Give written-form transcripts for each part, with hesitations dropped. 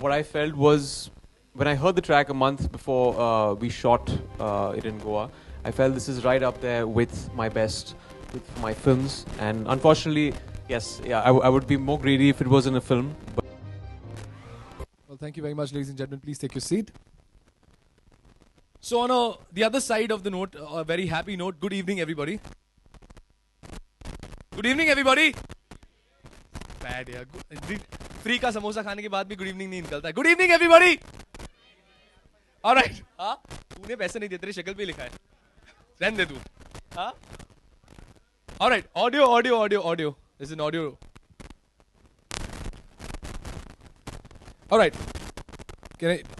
what I felt was when I heard the track a month before we shot it in Goa, I felt this is right up there with my best, with my films. And unfortunately, yes, yeah, I would be more greedy if it was in a film. But Well, thank you very much, ladies and gentlemen. Please take your seat. So on the other side of the note, a very happy note, good evening, everybody. Good evening, everybody. Bad, yeah. Free का समोसा खाने के बाद भी good evening नहीं निकलता है. Good evening, everybody. All right. हाँ? तूने पैसे नहीं दिए, तेरी शक्ल पे लिखा है. रहने दे तू. हाँ? All right. Audio. This is an audio. All right.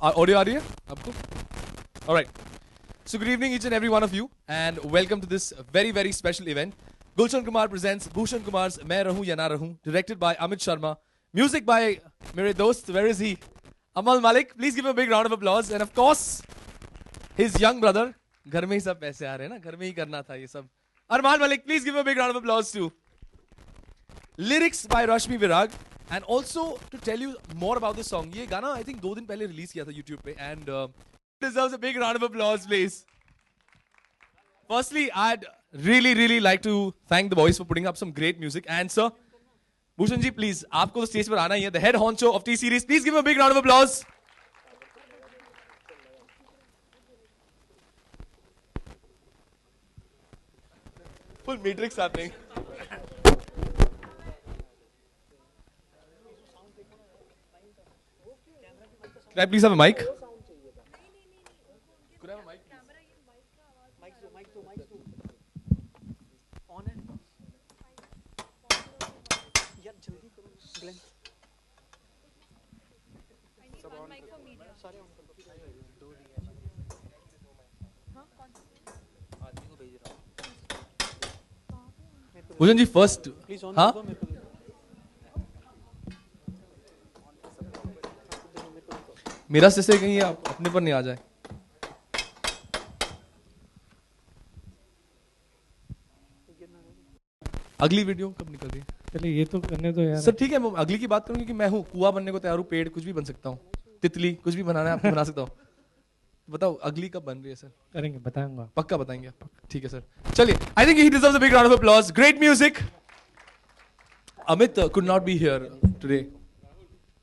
Audio आ रही है आपको? All right. So good evening each and every one of you and welcome to this very, very special event. Gulshan Kumar presents Bhushan Kumar's Main Rahu Ya Na Rahu, directed by Amit Sharma. Music by mere dost, where is he? Amal Malik. Please give him a big round of applause. And of course, his young brother. घर में ही सब पैसे आ रहे हैं ना, घर में ही करना था ये सब. Arman Malik, please give him a big round of applause too. Lyrics by Rashmi Virag. And also to tell you more about this song, ये गाना I think 2 दिन पहले release किया था YouTube पे and deserves a big round of applause, please. Firstly, I'd really like to thank the boys for putting up some great music. And sir, Bhushan ji, please, आपको तो stage पर आना ही है. The head honcho of T-Series, please give him a big round of applause. Full matrix happening. Can I please have a mic? Could I have a mic? Bhushan ji, first. हाँ? मेरा से कहीं अपने पर नहीं आ जाए. अगली वीडियो कब निकल रही है? चलिए ये तो करने दो यार. सर ठीक है, मैं अगली की बात करूं क्योंकि मैं हूँ कुआं बनने को तैयार हूँ, पेड़ कुछ भी बन सकता हूँ, तितली कुछ भी बनाना है आपको बना सकता हूँ. बताओ अगली कब बन रही है सर? करेंगे, बताऊंगा. पक्का बताएंगे आप? ठीक है सर. चलिए, I think he deserves a big round of applause. Great music. Amit could not be here today.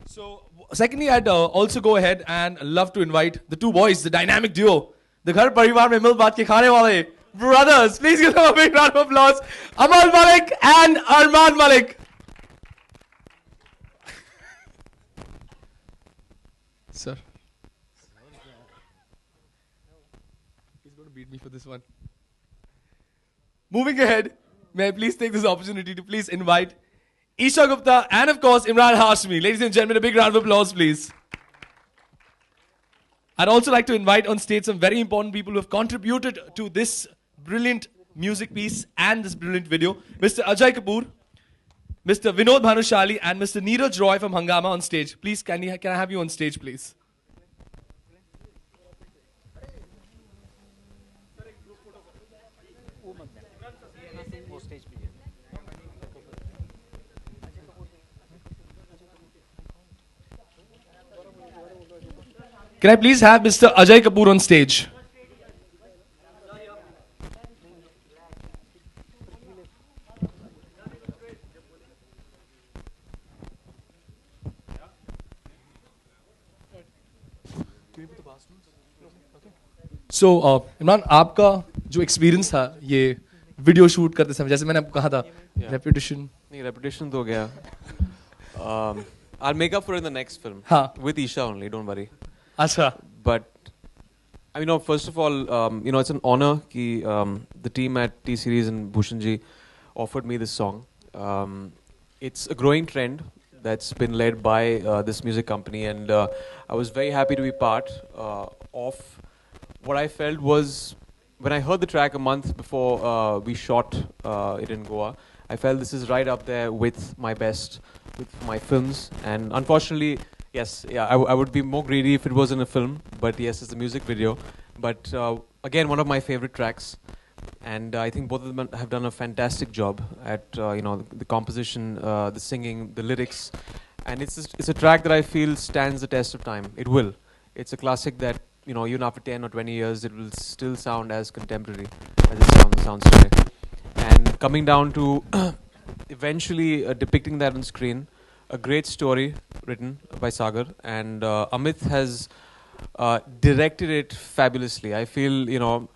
So secondly, I'd also go ahead and love to invite the two boys, the dynamic duo, the घर परिवार में मिल बांट के खाने वाले brothers. Please give them a big round of applause. Amal Malik and Arman Malik. Sir. He's going to beat me for this one. Moving ahead, may I please take this opportunity to please invite Isha Gupta and of course Imran Hashmi. Ladies and gentlemen, a big round of applause please. I'd also like to invite on stage some very important people who have contributed to this brilliant music piece and this brilliant video. Mr. Ajay Kapoor, Mr. Vinod Bhanushali and Mr. Neeraj Roy from Hangama on stage. Please, can I have you on stage please? Can I please have Mr. Ajay Kapoor on stage? So, Imran, आपका जो experience था ये video shoot करते समय, जैसे मैंने आपको कहा था, रेपुटेशन. नहीं, reputation तो हो गया. I'll make up for it in the next film. हाँ. With Isha only, don't worry. अच्छा. But I mean, first of all, it's an honor कि the team at T-Series and Bhushan ji offered me this song. It's a growing trend that's been led by this music company, and I was very happy to be part of what I felt was when I heard the track a month before we shot it in Goa. I felt this is right up there with my best, with my films, and unfortunately, yes, yeah, I would be more greedy if it was in a film, but yes, it's a music video. But again, one of my favorite tracks, and I think both of them have done a fantastic job at the composition, the singing, the lyrics, and it's a track that I feel stands the test of time. It will. It's a classic that, you know, even after 10 or 20 years, it will still sound as contemporary as it sounds today. And coming down to eventually depicting that on screen, a great story written by Sagar, and Amit has directed it fabulously. I feel, you know,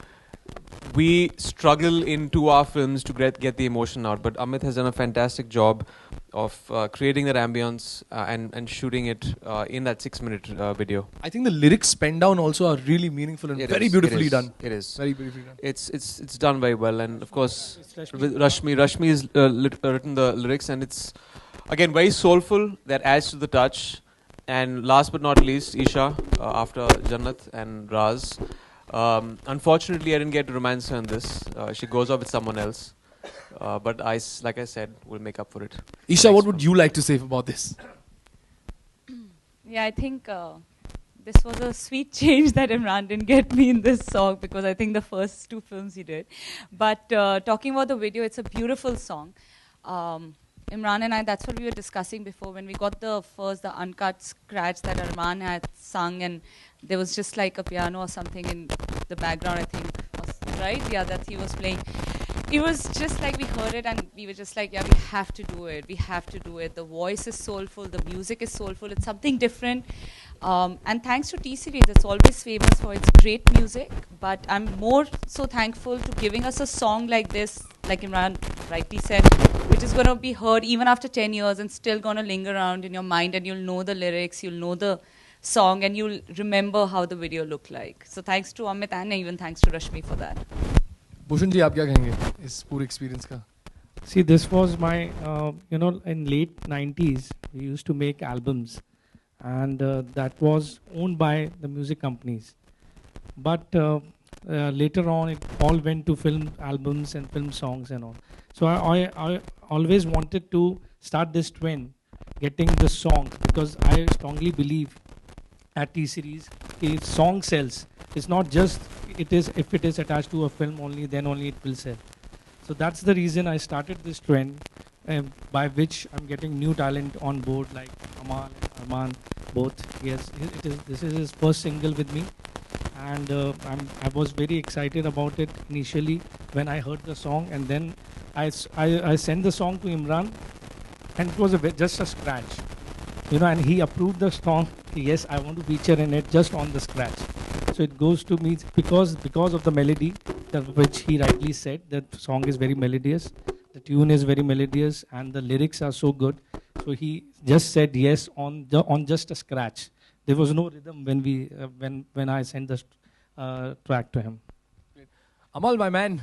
we struggle in 2-hour films to get the emotion out, but Amit has done a fantastic job of creating that ambience and shooting it in that 6-minute video. I think the lyrics penned down also are really meaningful and very beautifully done. It is. Very beautifully done. It's done very well, and of course with Rashmi has written the lyrics, and it's again very soulful. That adds to the touch. And last but not least, Isha after Jannat and Raz. Unfortunately, I didn't get to romance her in this. She goes off with someone else. But like I said, we'll make up for it. Isha, what would you like to say about this? Yeah, I think this was a sweet change that Imran didn't get me in this song, because I think the first 2 films he did. But talking about the video, it's a beautiful song. Imran and I, that's what we were discussing before when we got the uncut scratch that Imran had sung, and there was just like a piano or something in the background, I think, right? Yeah, that he was playing. It was just like we heard it and we were just like, yeah, we have to do it. We have to do it. The voice is soulful. The music is soulful. It's something different. And thanks to T-Series, it's always famous for its great music. But I'm more so thankful to giving us a song like this, like Imran rightly said, which is going to be heard even after 10 years and still going to linger around in your mind, and you'll know the lyrics, you'll know the song, and you'll remember how the video looked like. So thanks to Amit and even thanks to Rashmi for that. Bhushan ji, आप क्या कहेंगे इस पूरे experience का? See, this was my, in late 90s, we used to make albums, and that was owned by the music companies. But later on, it all went to film albums and film songs and all. So I always wanted to start this trend, getting the song, because I strongly believe at T-Series, if song sells, it's not just, if it is attached to a film only, then only it will sell. So that's the reason I started this trend, by which I'm getting new talent on board, like Amal and Arman, both. Yes, this is his first single with me, and I was very excited about it initially when I heard the song, and then I sent the song to Imran, and it was just a scratch, and he approved the song. Yes, I want to feature in it just on the scratch. So it goes to me because of the melody, which he rightly said, that song is very melodious, the tune is very melodious, and the lyrics are so good. So he just said yes on just a scratch. There was no rhythm when I sent the track to him. Amal, my man,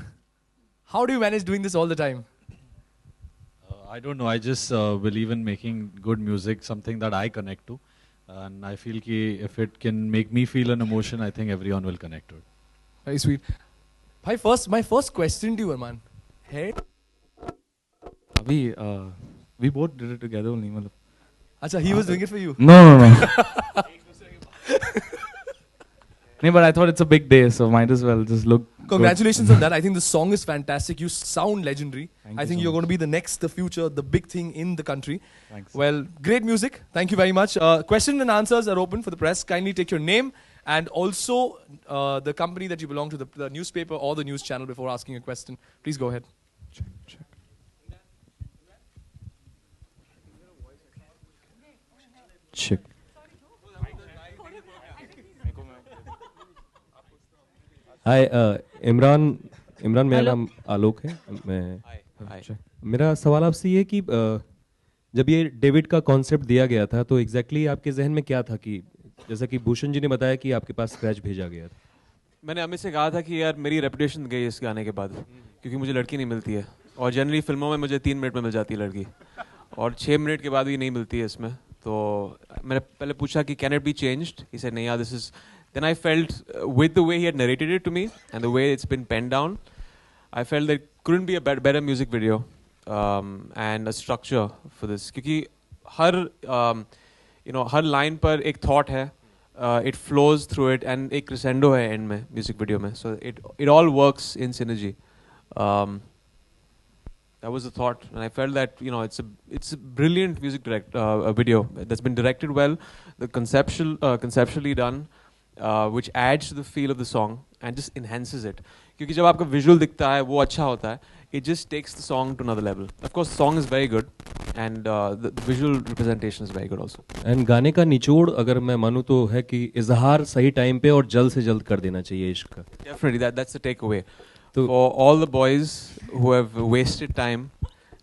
how do you manage doing this all the time? I don't know. I just believe in making good music, something that I connect to. And I feel ki if it can make me feel an emotion, I think everyone will connect to it. Very sweet. My first question to you, Arman. Hey? We both did it together only. Acha, he was doing it for you? No. No, but I thought it's a big day, so might as well just look. Congratulations on that. I think the song is fantastic. You sound legendary. I think so you're much. going to be the future, the big thing in the country. Thanks. Well, great music. Thank you very much. Question and answers are open for the press. Kindly take your name and also the company that you belong to, the newspaper or the news channel before asking a question. Please go ahead. Check. Check. हाय इमरान मेरा नाम आलोक है मैं मेरा सवाल आपसे ये है कि जब ये डेविड का कॉन्सेप्ट दिया गया था तो एग्जैक्टली आपके जहन में क्या था कि जैसा कि भूषण जी ने बताया कि आपके पास स्क्रैच भेजा गया था। मैंने अमित से कहा था कि यार मेरी रेपुटेशन गई इस गाने के बाद, क्योंकि मुझे लड़की नहीं मिलती है और जनरली फिल्मों में मुझे 3 मिनट में मिल जाती है लड़की और 6 मिनट के बाद भी नहीं मिलती है इसमें। तो मैंने पहले पूछा कि can it be changed, he said नहीं यार this is. Then I felt, with the way he had narrated it to me and the way it's been penned down, I felt there couldn't be a better music video and a structure for this. क्योंकि हर line पर एक thought है, it flows through it and एक crescendo है end में music video में, so it all works in synergy. That was the thought, and I felt that it's a brilliant music video that's been directed well, the conceptually done, which adds to the feel of the song and just enhances it. क्योंकि जब आपका visual दिखता है वो अच्छा होता है, it just takes the song to another level. Of course, the song is very good, and the visual representation is very good also. And गाने का निचोड़ अगर मैं मानूं तो है कि इजहार सही टाइम पे और जल्द से जल्द कर देना चाहिए इश्क का. Definitely, that's the takeaway. For all the boys who have wasted time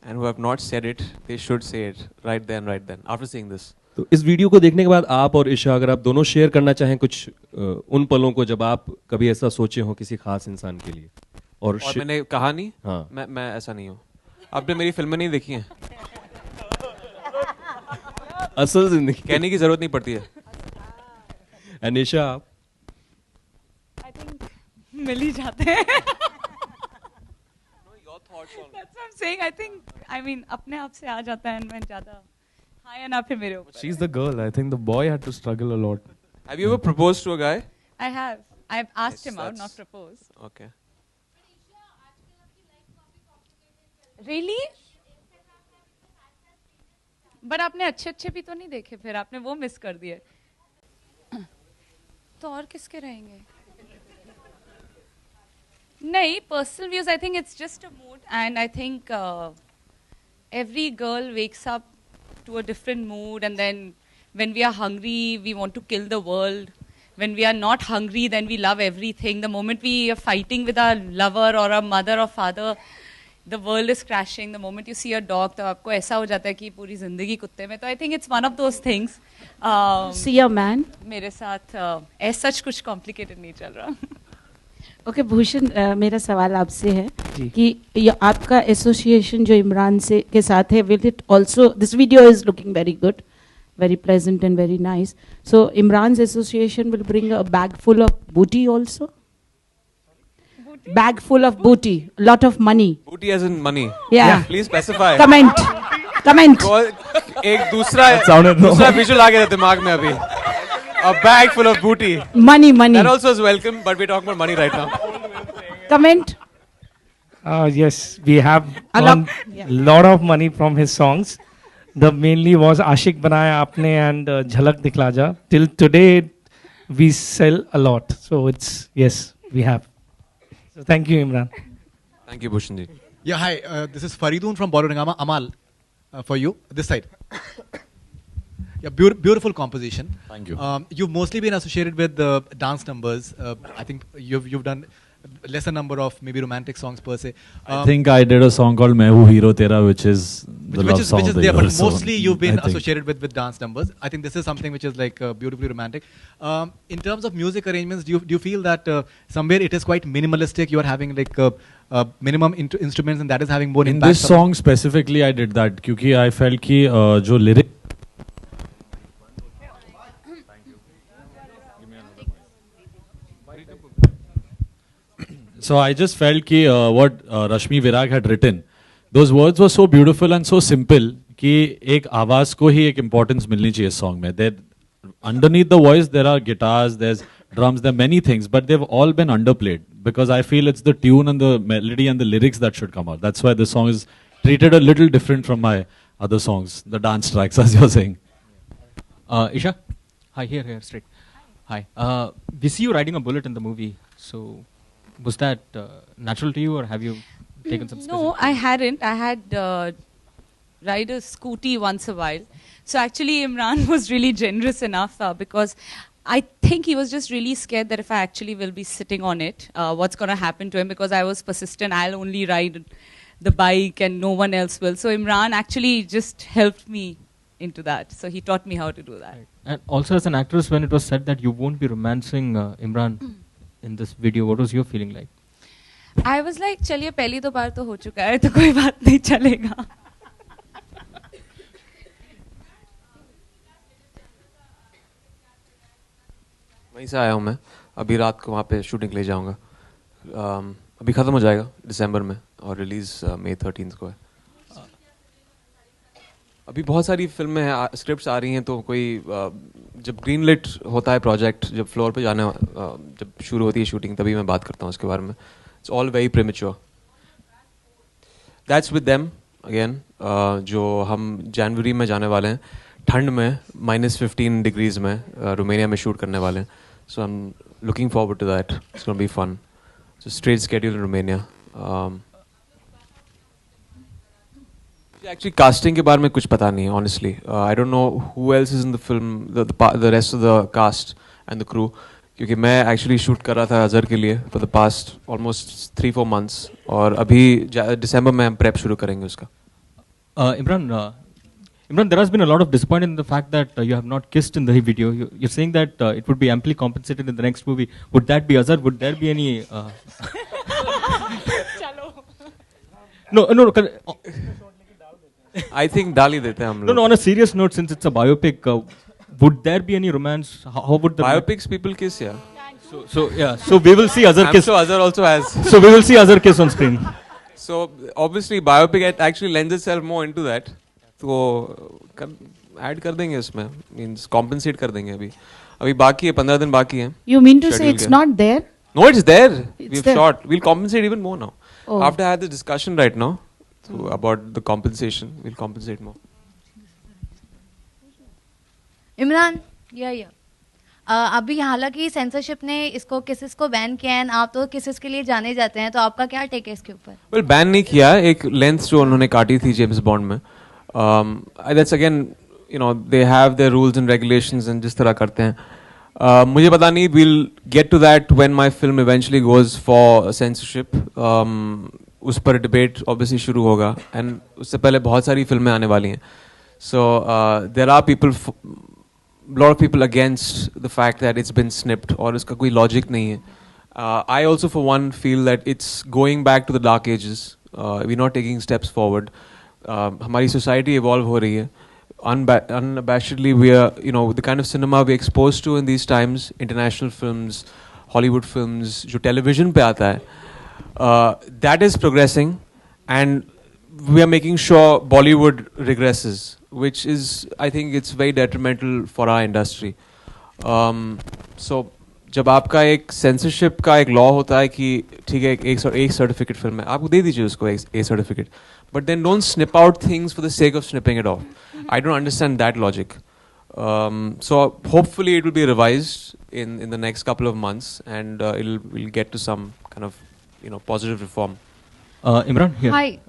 and who have not said it, they should say it right then, after seeing this. तो इस वीडियो को देखने के बाद आप और ईशा अगर आप दोनों शेयर करना चाहें कुछ उन पलों को जब आप कभी ऐसा सोचे हो किसी खास इंसान के लिए. और मैंने कहा नहीं, हाँ. मैं ऐसा नहीं हूँ. आपने मेरी फिल्में नहीं देखी हैं. असल जिंदगी कहने की जरूरत नहीं पड़ती है. अनिशा आप I think मिल ही जाते हैं. That's what I'm saying. I mean अपने आप से आ जाता है, मैं ज़्यादा हाँ या ना फिर मेरे ऊपर. She's the girl. I think the boy had to struggle a lot. Have you ever proposed to a guy? I have. I've asked Yes, him out, not that's- proposed. Okay. Really? But आपने अच्छे भी तो नहीं देखे, फिर आपने वो miss कर दिए. तो और किसके रहेंगे? नहीं, personal views. I think it's just a mood, and I think every girl wakes up to a different mood, and then when we are hungry, we want to kill the world. When we are not hungry, then we love everything. The moment we are fighting with our lover or our mother or father, the world is crashing. The moment you see a dog, तो आपको ऐसा हो जाता है कि पूरी जिंदगी कुत्ते में. तो I think it's one of those things. See a man. मेरे साथ ऐसा कुछ complicated नहीं चल रहा. ओके भूषण, मेरा सवाल आपसे है जी. कि ये आपका एसोसिएशन जो इमरान से के साथ है, will it also, this video is looking very good, very pleasant and very nice. So Imran's association will bring a bag full of booty also? Booty? Bag full of booty, lot of money. Booty as in money. Yeah. Please specify. Comment. एक दूसरा sounded no. visual आ गया दिमाग में अभी. A bag full of booty. Money. That also is welcome, but we're talking about money right now. Comment. Yes, we have A a lot- yeah. lot of money from his songs. The mainly was Ashik Banaya Aapne and Jhalak Dikhla Ja. Till today, we sell a lot. So it's, yes, we have. So thank you, Imran. Thank you, Bhushan ji. Yeah, hi. This is Faridun from Bolorangama. Amal, for you, this side. Yeah, beautiful composition. Thank you. You've mostly been associated with dance numbers. I think you've done lesser number of maybe romantic songs per se. I think I did a song called "Main Hu Hero Tera," which is the love song which of is the there, year. but So mostly you've been I think- associated with dance numbers. I think this is something which is like beautifully romantic. In terms of music arrangements, do you feel that somewhere it is quite minimalistic? You are having like minimum instruments, and that is having more In impact. this song specifically, I did that क्योंकि I felt कि जो lyric So I just felt कि what Rashmi Virag had written, those words were so beautiful and so simple कि एक आवाज को ही एक importance मिलनी चाहिए song में. There, underneath the voice there are guitars, there's drums, there are many things, but they've all been underplayed because I feel it's the tune and the melody and the lyrics that should come out. That's why this song is treated a little different from my other songs, the dance tracks, as you're saying. Isha? Hi, here, straight. Hi. We see you riding a bullet in the movie. So, was that natural to you, or have you taken some specific... No, I hadn't. I had ride a scooty once a while. So actually Imran was really generous enough because I think he was just really scared that if I actually will be sitting on it, what's going to happen to him, because I was persistent. I'll only ride the bike and no one else will. So Imran actually just helped me into that. So he taught me how to do that. Right. And also as an actress, when it was said that you won't be romancing Imran in this video, what was your feeling like? I was like, चलिए पहली तो बार तो हो चुका है तो कोई बात नहीं चलेगा. वहीं से आया हूँ मैं. अभी रात को वहाँ पे शूटिंग ले जाऊँगा. अभी ख़त्म हो जाएगा दिसंबर में और रिलीज़ मई 13 को है. अभी बहुत सारी फिल्में हैं, स्क्रिप्ट्स आ रही हैं, तो कोई जब ग्रीन लिट होता है प्रोजेक्ट, जब फ्लोर पे जाने जब शुरू होती है शूटिंग, तभी मैं बात करता हूँ उसके बारे में. It's all very premature. that's with them again. जो हम जनवरी में जाने वाले हैं, ठंड में -15 degrees में रोमानिया में शूट करने वाले हैं. So I'm looking forward to that. It's going to be fun. So straight schedule in Romania. Actually, casting के बारे में कुछ पता नहीं है, honestly. I don't know who else is in the film, the rest of the cast and the crew. क्योंकि मैं actually shoot कर रहा था अजहर के लिए for the past almost 3-4 months. और अभी December में हम prep शुरू करेंगे उसका. Imran, there has been a lot of disappointment in the fact that you have not kissed in the video. You're saying that it would be amply compensated in the next movie. Would that be Azhar? Would there be any? No. I think डाली देते हैं हम लोग. No. On a serious note, since it's a biopic, would there be any romance? How would the biopics people kiss? Yeah. So we will see Azhar kiss. So Azhar also has. So we will see Azhar kiss on screen. So obviously biopic actually lends itself more into that. तो add कर देंगे इसमें, means compensate कर देंगे अभी बाकी है 15 दिन बाकी हैं. You mean to say it's not there? No, it's there. We've there. shot. We'll compensate even more now. Oh. After I had the discussion right now about the compensation, we'll compensate more. Imran, अभी हालांकि censorship ने इसको किसिस को ban किया है, आप तो किसिस के लिए जाने जाते हैं, तो आपका क्या टेक है इसके ऊपर? Well, बैन नहीं किया, एक लेंथ जो उन्होंने काटी थी जेम्स बॉन्ड में. That's again, they have their rules and regulations and जिस तरह करते हैं. मुझे पता नहीं, we'll get to that when my film eventually goes for censorship. उस पर डिबेट obviously शुरू होगा, and उससे पहले बहुत सारी फिल्में आने वाली हैं. So there are lot of people against the fact that it's been snipped और इसका कोई logic नहीं है. I also for one feel that it's going back to the dark ages. We're not taking steps forward. हमारी society evolve हो रही है. Unabashedly, we are, the kind of cinema we're exposed to in these times, international films, Hollywood films, जो television पे आता है, that is progressing, and we are making sure Bollywood regresses, which is, I think, it's very detrimental for our industry. So, जब आपका एक censorship का एक law होता है कि ठीक है एक certificate film है, आपको दे दीजिए उसको एक certificate, but then don't snip out things for the sake of snipping it off. I don't understand that logic. So hopefully it will be revised in the next couple of months, and we'll get to some kind of positive reform. Imran here. Hi.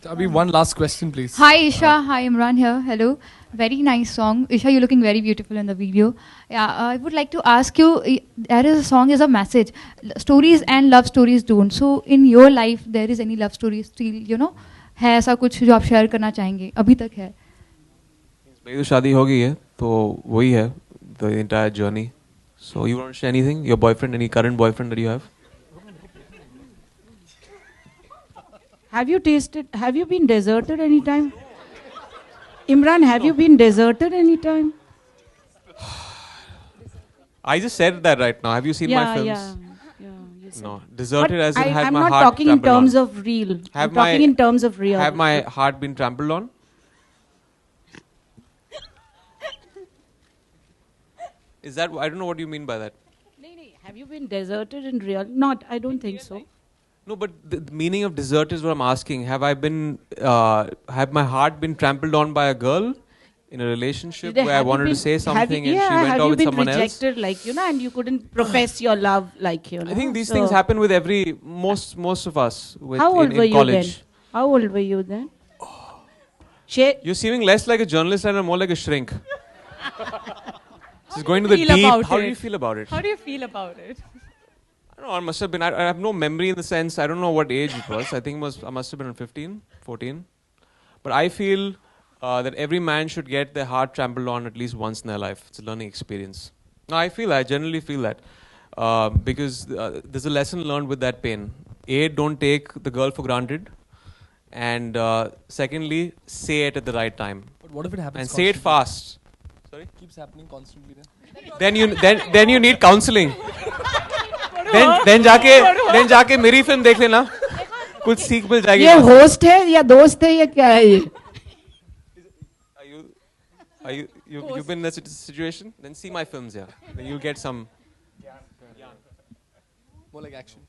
Abhi, one last question, please. Hi Isha. Hi Imran here. Hello. Very nice song. Isha, you're looking very beautiful in the video. Yeah, I would like to ask you. There is a song is a message. Stories and love stories don't. So in your life, there is any love stories still? है ऐसा कुछ जो आप share करना चाहेंगे? अभी तक है? मेरी तो शादी हो गई है, तो वही है the entire journey. So you want to share anything? Your boyfriend, any current boyfriend that you have? Have you been deserted any time? Imran, have you been deserted any time? I just said that right now. Have you seen my films? Yeah. No, deserted as in had I'm my not heart talking in trampled terms on. of real. I'm talking in terms of real. Have my heart been trampled on? Is that, I don't know what you mean by that. Have you been deserted in real? Not, I don't think so. No, but the meaning of desert is what I'm asking. Have my heart been trampled on by a girl in a relationship where I wanted to say something and she went out with someone else? Have you been rejected, and you couldn't profess your love, I think these things happen with most of us How old in were you college. then? How old were you then? You're seeming less like a journalist and more like a shrink. Just going to the Feel deep. about How do it? you feel about it? How do you feel about it? I don't know, I must have been, I have no memory in the sense, I don't know what age it was. I think I must have been 15, 14. But I feel that every man should get their heart trampled on at least once in their life. It's a learning experience. No, I generally feel that. Because there's a lesson learned with that pain. A, don't take the girl for granted. And secondly, say it at the right time. But what if it happens and say it fast. Sorry? Keeps happening constantly then you need counseling. then जाके मेरी film देख लेना, कुछ सीख मिल जाएगी. ये host है या दोस्त है या क्या है ये? You've been in that situation? Then see my films, yeah. Then you'll get some. More like action.